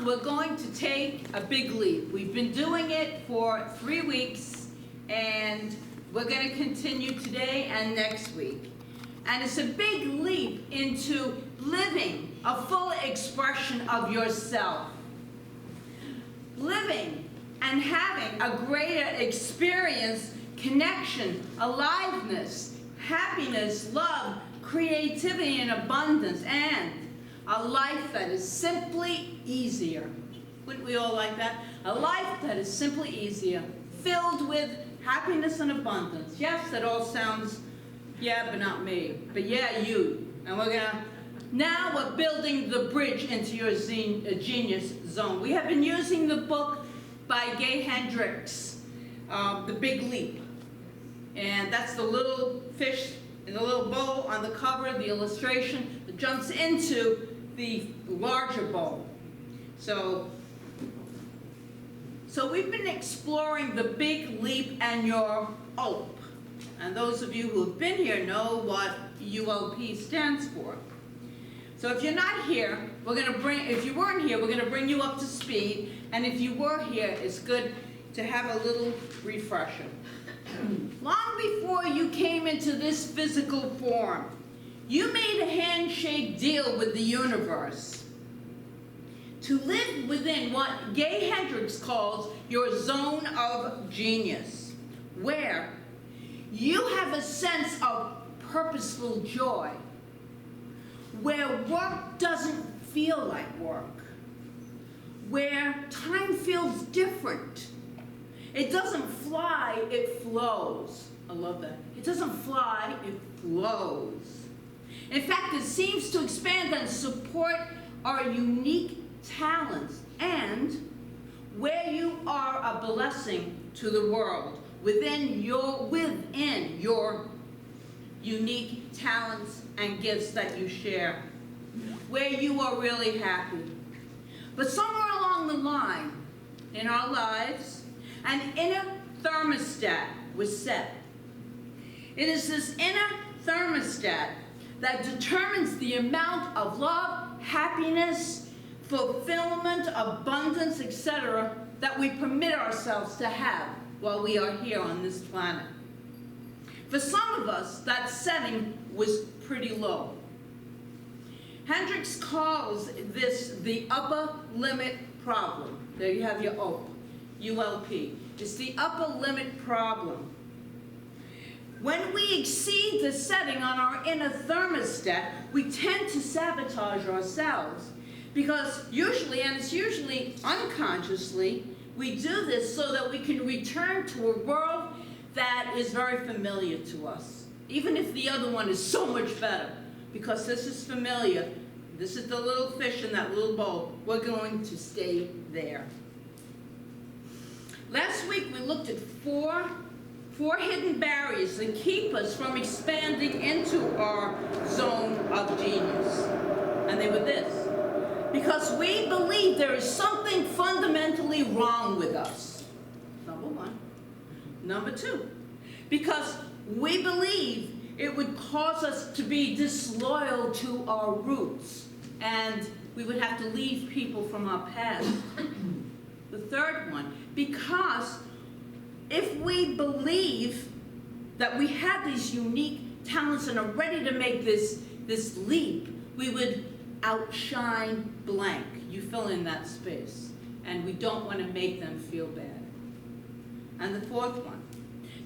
we're going to take a big leap. We've been doing it for 3 weeks, and we're going to continue today and next week. And it's a big leap into living a full expression of yourself. Living and having a greater experience, connection, aliveness, happiness, love, creativity, and abundance, and a life that is simply easier. Wouldn't we all like that? A life that is simply easier, filled with happiness and abundance. Yes, that all sounds, yeah, but not me. But yeah, you. And now we're building the bridge into your genius zone. We have been using the book by Gay Hendricks, The Big Leap. And that's the little fish in the little bowl on the cover, the illustration that jumps into the larger bowl. So we've been exploring the big leap and your ULP. And those of you who have been here know what ULP stands for. So if you're not here, if you weren't here, we're going to bring you up to speed. And if you were here, it's good to have a little refresher. Long before you came into this physical form, you made a handshake deal with the universe to live within what Gay Hendricks calls your zone of genius, where you have a sense of purposeful joy, where work doesn't feel like work, where time feels different. It doesn't fly, it flows. I love that. It doesn't fly, it flows. In fact, it seems to expand and support our unique talents and where you are a blessing to the world within your unique talents and gifts that you share, where you are really happy. But somewhere along the line in our lives, an inner thermostat was set. It is this inner thermostat that determines the amount of love, happiness, fulfillment, abundance, etc. that we permit ourselves to have while we are here on this planet. For some of us, that setting was pretty low. Hendricks calls this the upper limit problem. There you have your ULP. It's the upper limit problem. When we exceed the setting on our inner thermostat, we tend to sabotage ourselves because usually, and it's usually unconsciously, we do this so that we can return to a world that is very familiar to us, even if the other one is so much better, because this is familiar. This is the little fish in that little bowl. We're going to stay there. Last week we looked at four hidden barriers that keep us from expanding into our zone of genius. And they were this: because we believe there is something fundamentally wrong with us. Number one. Number two, because we believe it would cause us to be disloyal to our roots, and we would have to leave people from our past. The third one, because if we believe that we have these unique talents and are ready to make this leap, we would outshine blank. You fill in that space. And we don't want to make them feel bad. And the fourth one,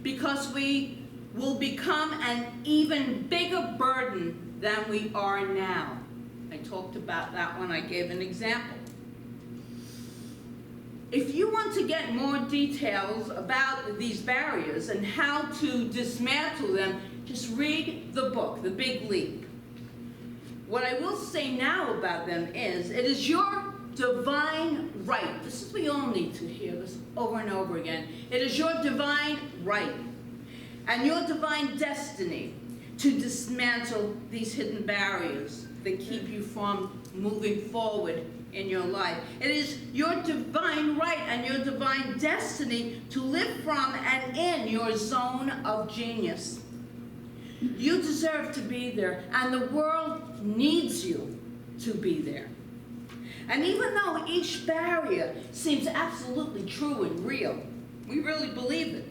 because we will become an even bigger burden than we are now. I talked about that one. I gave an example. If you want to get more details about these barriers and how to dismantle them, just read the book, The Big Leap. What I will say now about them is, it is your divine right. This is, we all need to hear this over and over again. It is your divine right and your divine destiny to dismantle these hidden barriers that keep you from moving forward in your life. It is your divine right and your divine destiny to live from and in your zone of genius. You deserve to be there, and the world needs you to be there. And even though each barrier seems absolutely true and real, we really believe it,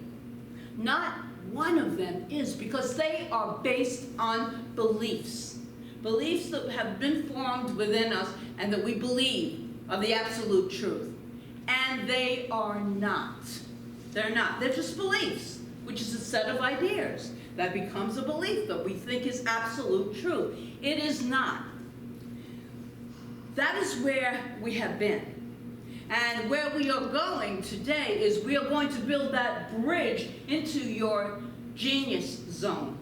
not one of them is, because they are based on beliefs. Beliefs that have been formed within us and that we believe are the absolute truth. And they are not. They're not. They're just beliefs, which is a set of ideas that becomes a belief that we think is absolute truth. It is not. That is where we have been. And where we are going today is we are going to build that bridge into your genius zone.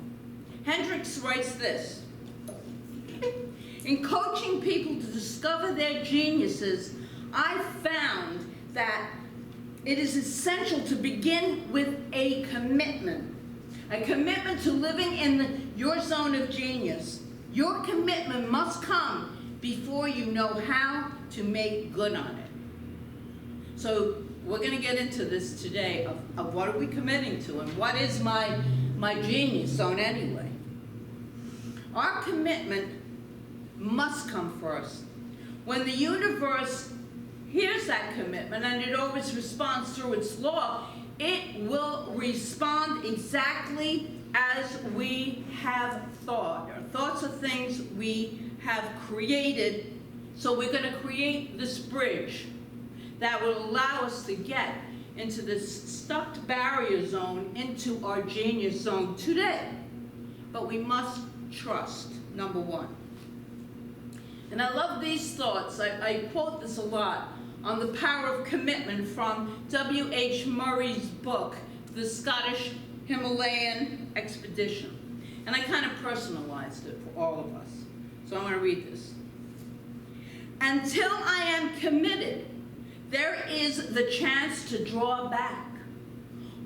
Hendricks writes this: in coaching people to discover their geniuses, I found that it is essential to begin with a commitment to living in your zone of genius. Your commitment must come before you know how to make good on it. So we're going to get into this today of what are we committing to and what is my genius zone anyway. Our commitment must come first. When the universe hears that commitment, and it always responds through its law, it will respond exactly as we have thought. Our thoughts are things we have created, so we're going to create this bridge that will allow us to get into this stuck barrier zone, into our genius zone today. But we must trust, number one. And I love these thoughts. I quote this a lot on the power of commitment from W.H. Murray's book, The Scottish Himalayan Expedition. And I kind of personalized it for all of us. So I'm going to read this. Until I am committed, there is the chance to draw back.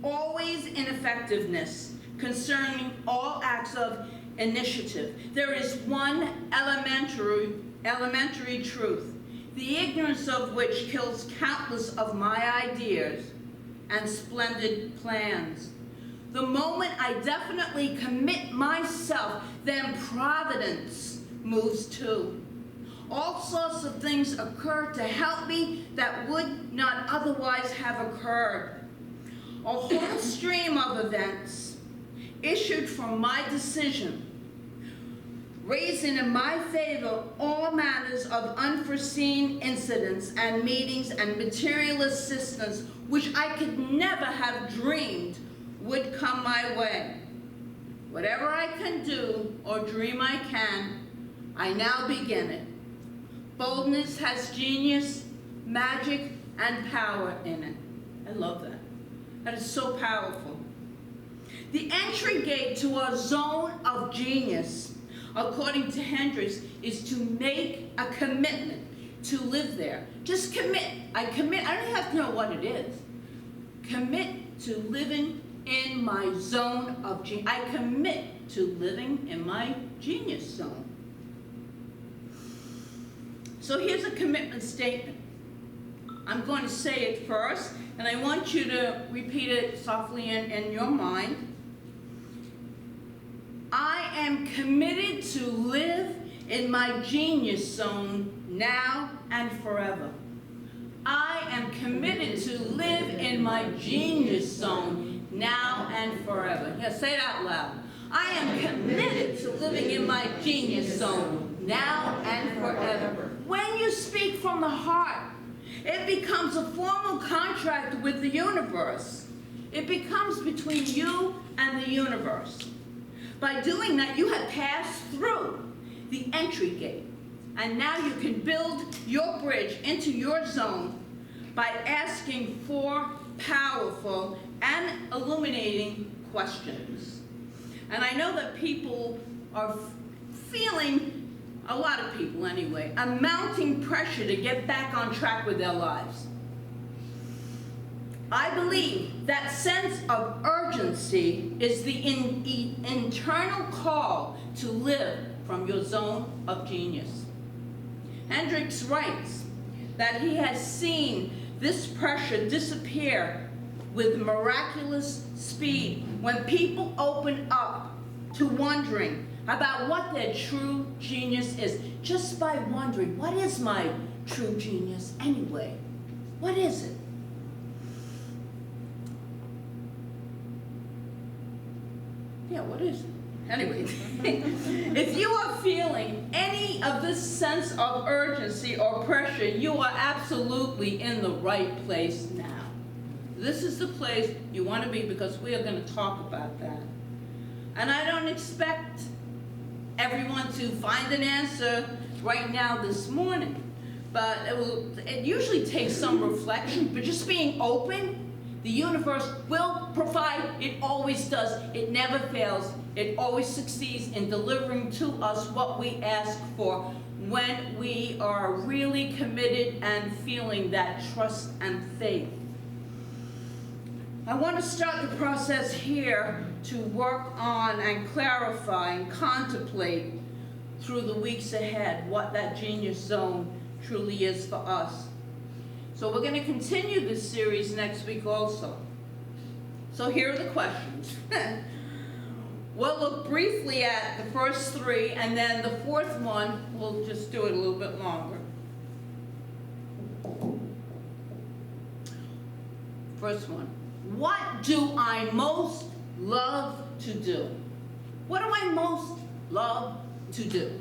Always ineffectiveness concerning all acts of initiative. There is one elementary truth, the ignorance of which kills countless of my ideas and splendid plans. The moment I definitely commit myself, then providence moves too. All sorts of things occur to help me that would not otherwise have occurred. A whole stream of events issued from my decision, raising in my favor all manners of unforeseen incidents and meetings and material assistance which I could never have dreamed would come my way. Whatever I can do or dream I can, I now begin it. Boldness has genius, magic, and power in it. I love that. That is so powerful. The entry gate to our zone of genius, according to Hendricks, is to make a commitment to live there. Just commit. I commit. I don't have to know what it is. Commit to living in my zone of genius. I commit to living in my genius zone. So here's a commitment statement. I'm going to say it first, and I want you to repeat it softly in your mind. I am committed to live in my genius zone now and forever. I am committed to live in my genius zone now and forever. Yeah, say it out loud. I am committed to living in my genius zone now and forever. When you speak from the heart, it becomes a formal contract with the universe. It becomes between you and the universe. By doing that, you have passed through the entry gate. And now you can build your bridge into your zone by asking 4 powerful and illuminating questions. And I know that people are feeling, a lot of people anyway, a mounting pressure to get back on track with their lives. I believe that sense of urgency is the internal call to live from your zone of genius. Hendricks writes that he has seen this pressure disappear with miraculous speed when people open up to wondering about what their true genius is. Just by wondering, what is my true genius anyway? What is it? Yeah, what is it? Anyway, if you are feeling any of this sense of urgency or pressure, you are absolutely in the right place now. This is the place you want to be, because we are going to talk about that. And I don't expect everyone to find an answer right now this morning, but it usually takes some reflection, but just being open. The universe will provide. It always does. It never fails. It always succeeds in delivering to us what we ask for when we are really committed and feeling that trust and faith. I want to start the process here to work on and clarify and contemplate through the weeks ahead what that genius zone truly is for us. So we're going to continue this series next week also. So here are the questions. We'll look briefly at the first three, and then the fourth one, we'll just do it a little bit longer. First one. What do I most love to do? What do I most love to do?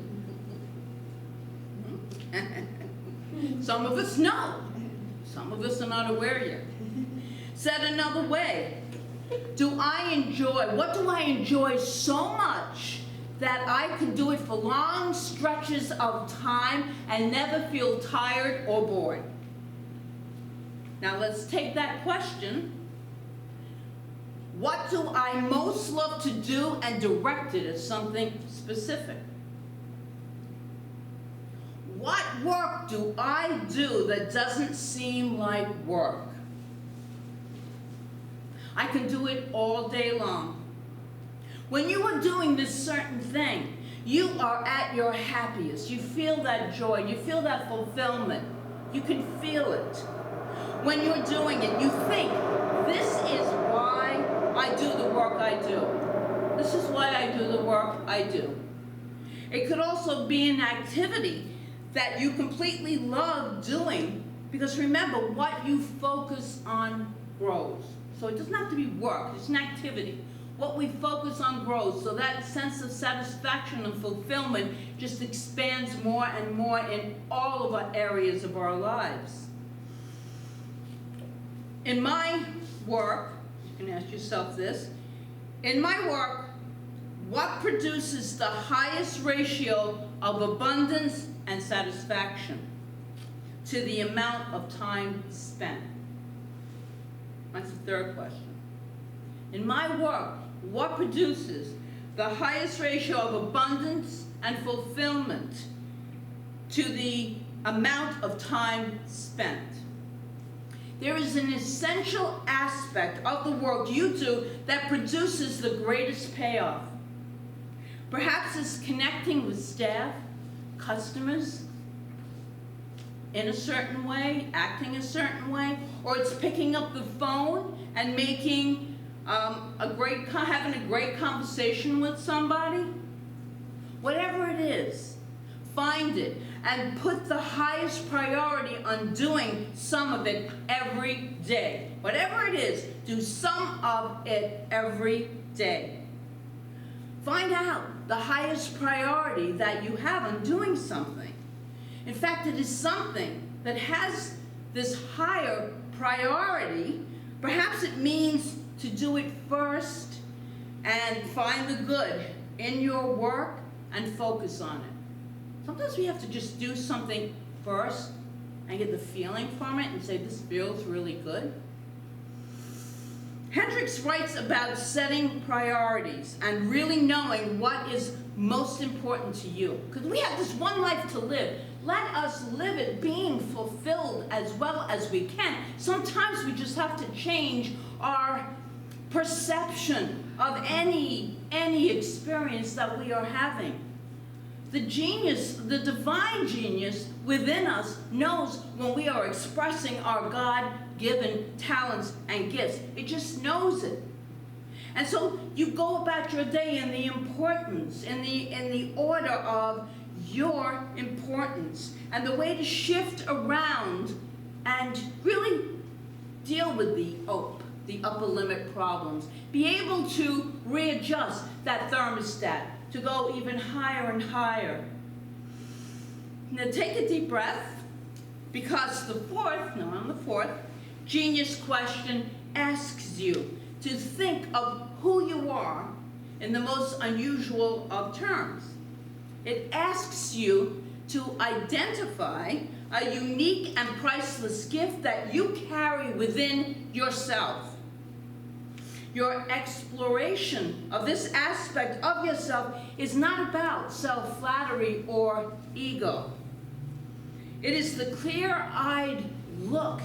Some of us know. Some of us are not aware yet. Said another way, what do I enjoy so much that I can do it for long stretches of time and never feel tired or bored? Now let's take that question. What do I most love to do, and direct it at something specific? What work do I do that doesn't seem like work? I can do it all day long. When you are doing this certain thing, you are at your happiest. You feel that joy. You feel that fulfillment. You can feel it. When you're doing it, you think, this is why I do the work I do. This is why I do the work I do. It could also be an activity that you completely love doing, because remember, what you focus on grows. So it doesn't have to be work, it's an activity. What we focus on grows, so that sense of satisfaction and fulfillment just expands more and more in all of our areas of our lives. In my work, you can ask yourself this, in my work, what produces the highest ratio of abundance and satisfaction to the amount of time spent? That's the third question. In my work, what produces the highest ratio of abundance and fulfillment to the amount of time spent? There is an essential aspect of the work you do that produces the greatest payoff. Perhaps it's connecting with staff, customers, in a certain way, acting a certain way, or it's picking up the phone and making having a great conversation with somebody. Whatever it is, find it and put the highest priority on doing some of it every day. Whatever it is, do some of it every day. Find out the highest priority that you have on doing something. In fact, it is something that has this higher priority. Perhaps it means to do it first and find the good in your work and focus on it. Sometimes we have to just do something first and get the feeling from it and say, this feels really good. Hendricks writes about setting priorities and really knowing what is most important to you. Because we have this one life to live. Let us live it being fulfilled as well as we can. Sometimes we just have to change our perception of any experience that we are having. The genius, the divine genius within us knows when we are expressing our God-given talents and gifts. It just knows it. And so you go about your day in the importance, in the order of your importance and the way to shift around and really deal with the upper limit problems. Be able to readjust that thermostat to go even higher and higher. Now take a deep breath, because the fourth genius question asks you to think of who you are in the most unusual of terms. It asks you to identify a unique and priceless gift that you carry within yourself. Your exploration of this aspect of yourself is not about self-flattery or ego. It is the clear-eyed look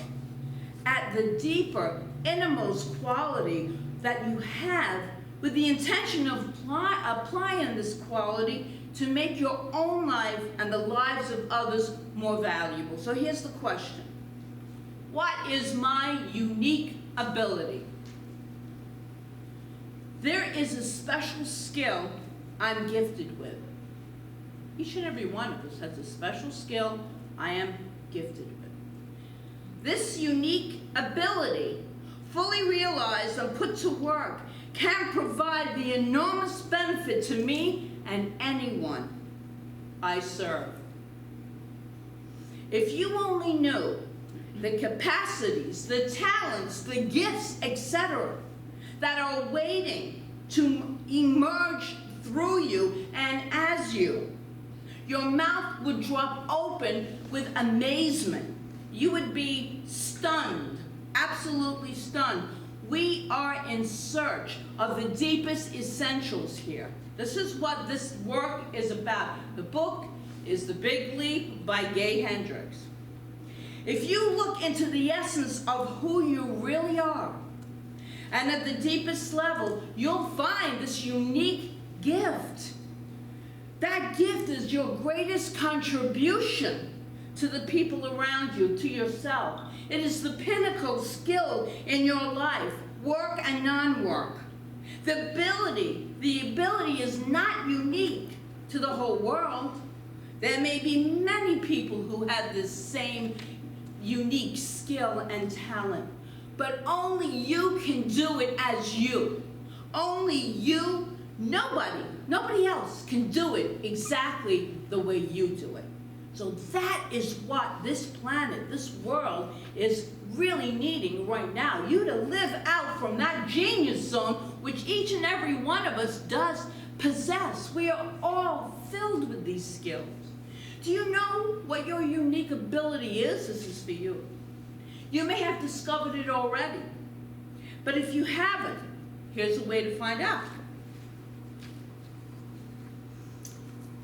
at the deeper, innermost quality that you have with the intention of applying this quality to make your own life and the lives of others more valuable. So here's the question. What is my unique ability? There is a special skill I'm gifted with. Each and every one of us has a special skill I am gifted with. This unique ability, fully realized and put to work, can provide the enormous benefit to me and anyone I serve. If you only knew the capacities, the talents, the gifts, etc., that are waiting to emerge through you and as you, your mouth would drop open with amazement. You would be stunned, absolutely stunned. We are in search of the deepest essentials here. This is what this work is about. The book is The Big Leap by Gay Hendricks. If you look into the essence of who you really are, and at the deepest level, you'll find this unique gift. That gift is your greatest contribution to the people around you, to yourself. It is the pinnacle skill in your life, work and non-work. The ability is not unique to the whole world. There may be many people who have this same unique skill and talent, but only you can do it as you. Only you, nobody else can do it exactly the way you do it. So that is what this planet, this world is really needing right now. You to live out from that genius zone, which each and every one of us does possess. We are all filled with these skills. Do you know what your unique ability is? This is for you. You may have discovered it already, but if you haven't, here's a way to find out.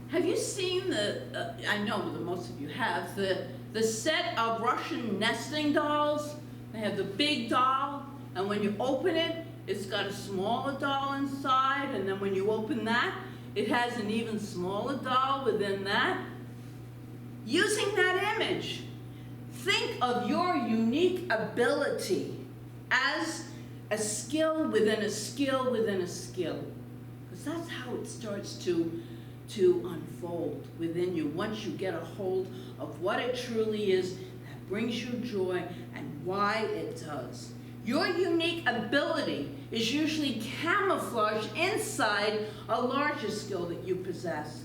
Have you seen I know that most of you have, the set of Russian nesting dolls? They have the big doll, and when you open it, it's got a smaller doll inside, and then when you open that, it has an even smaller doll within that. Using that image, think of your unique ability as a skill within a skill within a skill, because that's how it starts to unfold within you once you get a hold of what it truly is that brings you joy and why it does. Your unique ability is usually camouflaged inside a larger skill that you possess.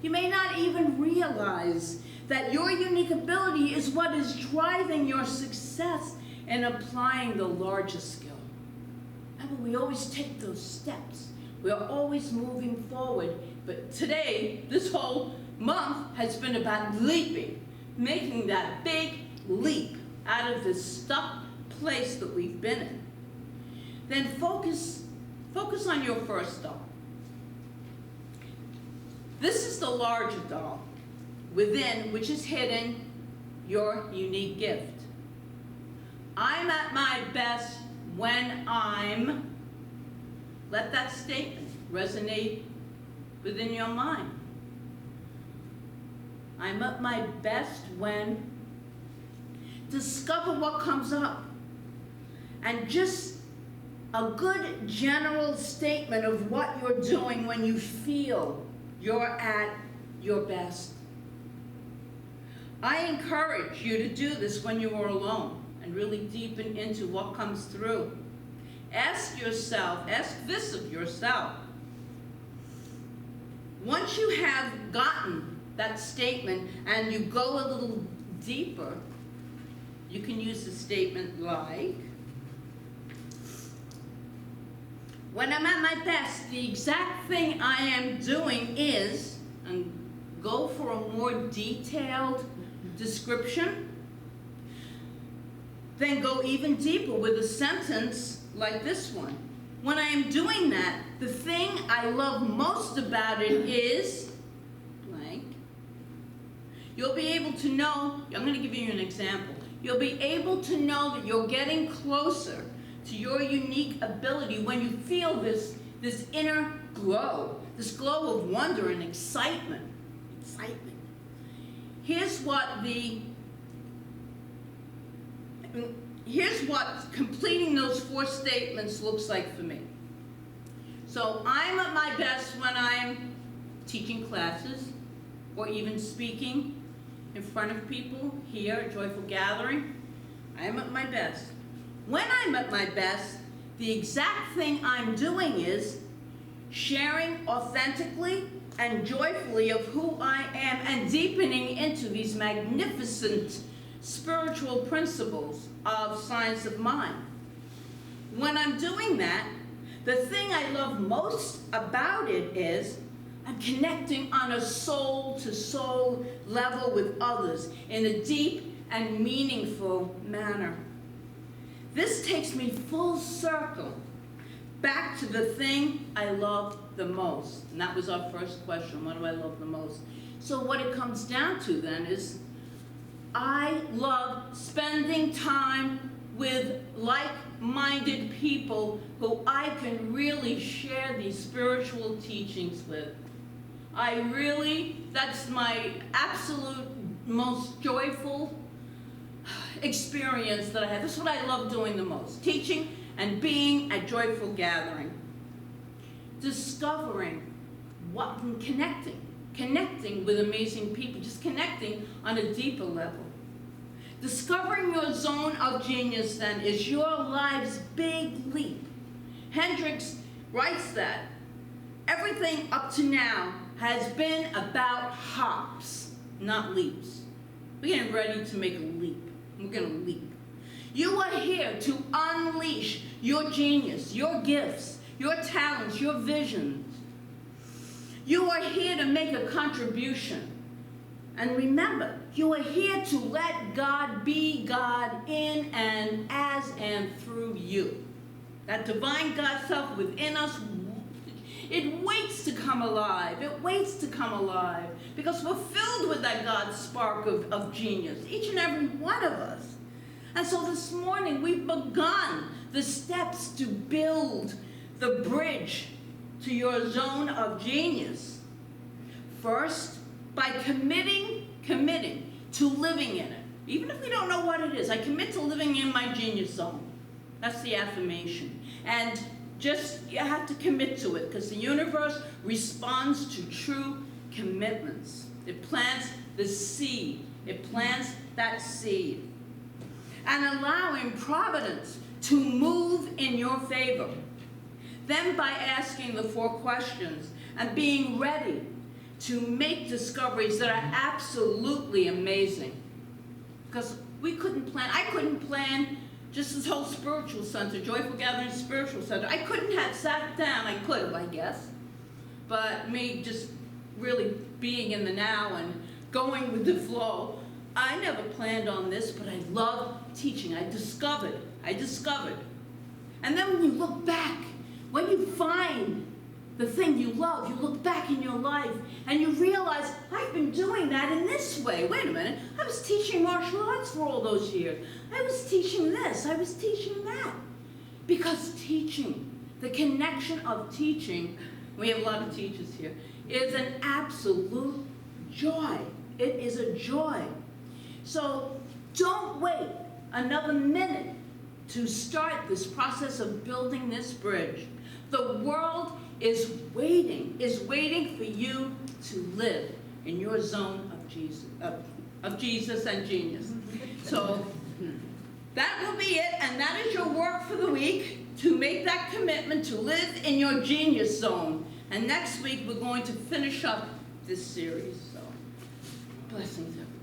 You may not even realize that your unique ability is what is driving your success in applying the larger skill. Remember, we always take those steps. We are always moving forward. But today, this whole month has been about leaping, making that big leap out of this stuck place that we've been in. Then focus on your first doll. This is the larger doll within which is hidden your unique gift. I'm at my best when I'm, let that statement resonate within your mind. I'm at my best when, discover what comes up. And just a good general statement of what you're doing when you feel you're at your best. I encourage you to do this when you are alone and really deepen into what comes through. Ask this of yourself. Once you have gotten that statement and you go a little deeper, you can use a statement like, when I'm at my best, the exact thing I am doing is, and go for a more detailed description, then go even deeper with a sentence like this one. When I am doing that, the thing I love most about it is blank. You'll be able to know, I'm going to give you an example. You'll be able to know that you're getting closer to your unique ability when you feel this inner glow, this glow of wonder and excitement. Here's what completing those 4 statements looks like for me. So I'm at my best when I'm teaching classes or even speaking in front of people here at Joyful Gathering. I'm at my best. When I'm at my best, the exact thing I'm doing is sharing authentically and joyfully of who I am and deepening into these magnificent spiritual principles of science of mind. When I'm doing that, the thing I love most about it is I'm connecting on a soul-to-soul level with others in a deep and meaningful manner. This takes me full circle back to the thing I love the most. And that was our first question, what do I love the most? So what it comes down to then is I love spending time with like-minded people who I can really share these spiritual teachings with. That's my absolute most joyful experience that I have. This is what I love doing the most, teaching and being at Joyful Gathering. Discovering and connecting with amazing people, just connecting on a deeper level. Discovering your zone of genius, then, is your life's big leap. Hendricks writes that everything up to now has been about hops, not leaps. We're getting ready to make a leap. We're going to leap. You are here to unleash your genius, your gifts, your talents, your visions. You are here to make a contribution. And remember, you are here to let God be God in and as and through you. That divine God self within us, it waits to come alive. It waits to come alive because we're filled with that God spark of genius, each and every one of us. And so this morning we've begun the steps to build the bridge to your zone of genius. First, by committing to living in it. Even if we don't know what it is, I commit to living in my genius zone. That's the affirmation. And you have to commit to it because the universe responds to true commitments. It plants the seed. It plants that seed. And allowing providence to move in your favor. Then by asking the 4 questions and being ready to make discoveries that are absolutely amazing. Because I couldn't plan just this whole spiritual center, Joyful Gathering Spiritual Center. I couldn't have sat down, I could have, I guess. But me just really being in the now and going with the flow, I never planned on this, but I love teaching. I discovered. And then when you look back, when you find the thing you love, you look back in your life and you realize, I've been doing that in this way. Wait a minute, I was teaching martial arts for all those years. I was teaching this, I was teaching that. Because teaching, the connection of teaching, we have a lot of teachers here, is an absolute joy. It is a joy. So don't wait another minute to start this process of building this bridge. The world is waiting for you to live in your zone of of Jesus and genius. So that will be it, and that is your work for the week, to make that commitment to live in your genius zone. And next week we're going to finish up this series. So blessings, everyone.